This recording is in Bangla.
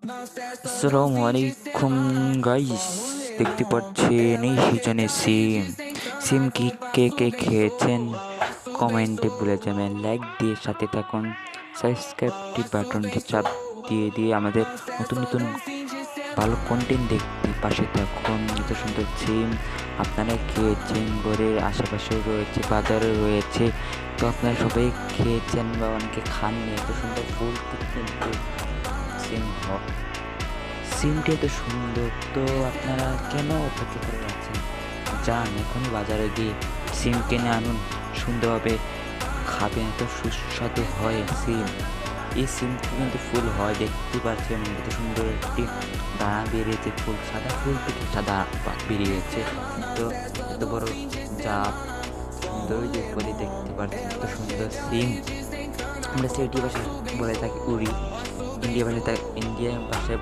আসসালামু আলাইকুম গাইস, দেখতে পাচ্ছেন এই সিজনে সিম কি কে কে খেয়েছেন কমেন্টে বলে যাবেন। লাইক দিয়ে সাথে থাকুন, সাবস্ক্রাইবটি বাটনটি চাপ দিয়ে দিয়ে আমাদের নতুন নতুন ভালো কন্টেন্ট দেখতে পাশে থাকুন। এত সুন্দর সিম আপনারা খেয়েছেন, ঘরের আশেপাশেও রয়েছে, বাজারে রয়েছে, তো আপনারা সবাই খেয়েছেন বা অনেকে খাননি। এত সুন্দর ফুল কিন্তু সিমটি এত সুন্দর, তো আপনারা কেন অপেক্ষা করে আছেন? যান এখনই বাজারে গিয়ে সিম কিনে আনুন, সুন্দরভাবে খাবেন। এত সুস্বাদু হয় সিম। এই সিমটি কিন্তু ফুল হয়, দেখতে পাচ্ছেন এত সুন্দর একটি দানা বেরিয়েছে, ফুল সাদা, ফুল থেকে সাদা বেরিয়েছে। তো এত বড় জাপ সুন্দর যে করে দেখতে পাচ্ছেন, এত সুন্দর সিম। আমরা সিটি ভাষায় বলে থাকি উড়ি, ইন্ডিয়া ভাষায় ইন্ডিয়ান ভাষায়